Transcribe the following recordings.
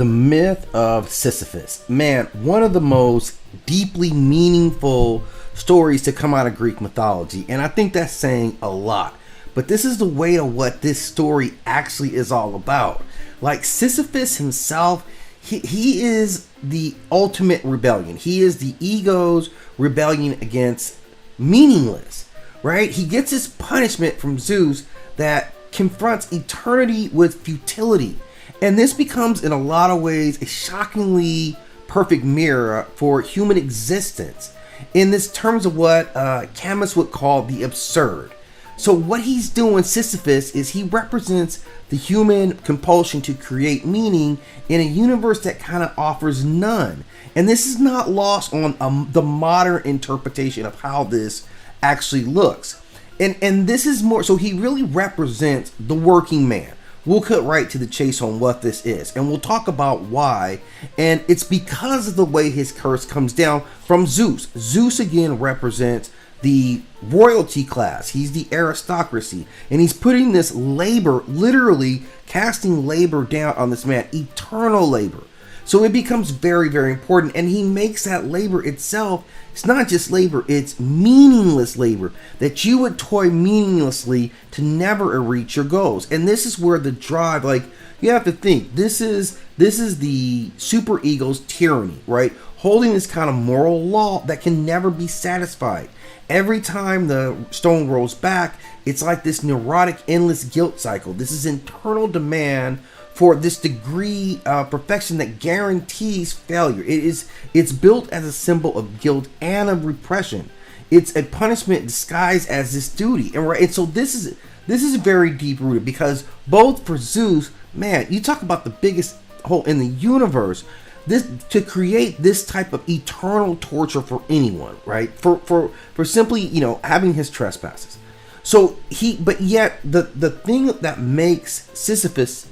The myth of Sisyphus. Man, one of the most deeply meaningful stories to come out of Greek mythology. And I think that's saying a lot. But this is the weight of what this story actually is all about. Like Sisyphus himself, he is the ultimate rebellion. He is the ego's rebellion against meaningless, right? He gets his punishment from Zeus that confronts eternity with futility. And this becomes, in a lot of ways, a shockingly perfect mirror for human existence in this terms of what chemists would call the absurd. So what he's doing, Sisyphus, is he represents the human compulsion to create meaning in a universe that kind of offers none. And this is not lost on the modern interpretation of how this actually looks. And this is more, so he really represents the working man. We'll cut right to the chase on what this is, and we'll talk about why. And it's because of the way his curse comes down from Zeus. Zeus again represents the royalty class. He's the aristocracy, and he's putting this labor, literally casting labor down on this man, eternal labor. So it becomes very, very important, and he makes that labor itself, it's not just labor, it's meaningless labor, that you would toil meaninglessly to never reach your goals. And this is where the drive, like, you have to think, this is the superego's tyranny, right? Holding this kind of moral law that can never be satisfied. Every time the stone rolls back, it's like this neurotic, endless guilt cycle. This is internal demand for this degree of perfection that guarantees failure. It's built as a symbol of guilt and of repression. It's a punishment disguised as this duty. And so this is very deep rooted, because both for Zeus, man, you talk about the biggest hole in the universe. This to create this type of eternal torture for anyone, right? For simply, having his trespasses. So but yet the thing that makes Sisyphus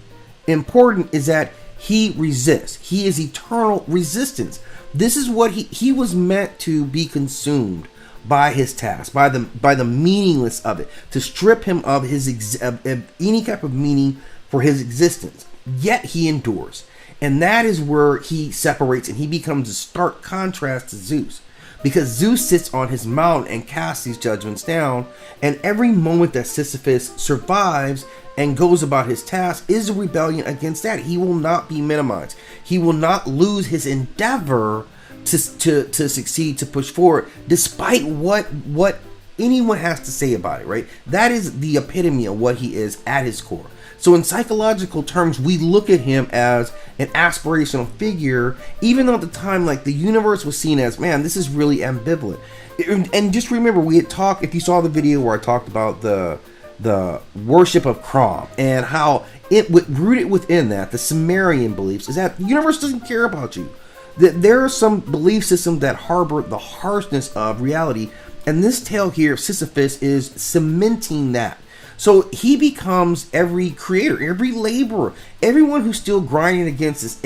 important is that he resists. He is eternal resistance. This is what he was meant to be consumed by his task, by the meaningless of it, to strip him of his any type of meaning for his existence. Yet he endures. And that is where he separates, and he becomes a stark contrast to Zeus. Because Zeus sits on his mountain and casts these judgments down, and every moment that Sisyphus survives and goes about his task is a rebellion against that. He will not be minimized. He will not lose his endeavor to succeed, to push forward, despite what anyone has to say about it, right? That is the epitome of what he is at his core. So in psychological terms, we look at him as an aspirational figure, even though at the time, like, the universe was seen as, man, this is really ambivalent. And just remember, we had talked, if you saw the video where I talked about the worship of Crom and how rooted within that, the Sumerian beliefs, is that the universe doesn't care about you. That there are some belief systems that harbor the harshness of reality, and this tale here, Sisyphus, is cementing that. So he becomes every creator, every laborer, everyone who's still grinding against this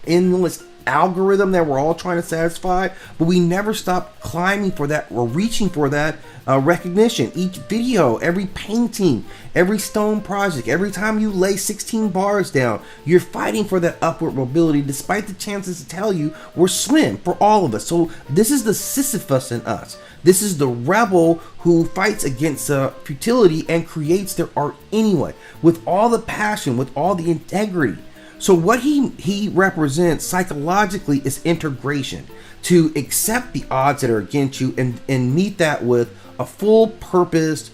endless algorithm that we're all trying to satisfy, but we never stop climbing for that or reaching for that recognition. Each video, every painting, every stone project, every time you lay 16 bars down, you're fighting for that upward mobility, despite the chances to tell you we're slim for all of us. So this is the Sisyphus in us. This is the rebel who fights against futility and creates their art anyway, with all the passion, with all the integrity. So what he represents psychologically is integration, to accept the odds that are against you and meet that with a full purposed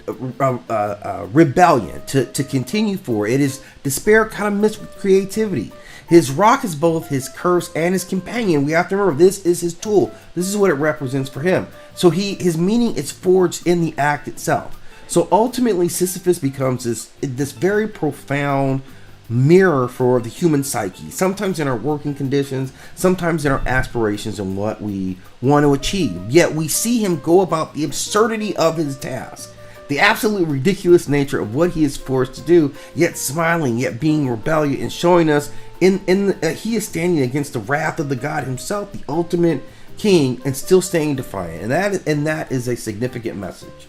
rebellion to continue for. It is despair kind of mixed with creativity. His rock is both his curse and his companion. We have to remember, this is his tool. This is what it represents for him. So his meaning is forged in the act itself. So ultimately, Sisyphus becomes this very profound mirror for the human psyche, sometimes in our working conditions, sometimes in our aspirations and what we want to achieve. Yet we see him go about the absurdity of his task, the absolute ridiculous nature of what he is forced to do, yet smiling, yet being rebellious, and showing us he is standing against the wrath of the god himself, the ultimate king, and still staying defiant. And that is a significant message.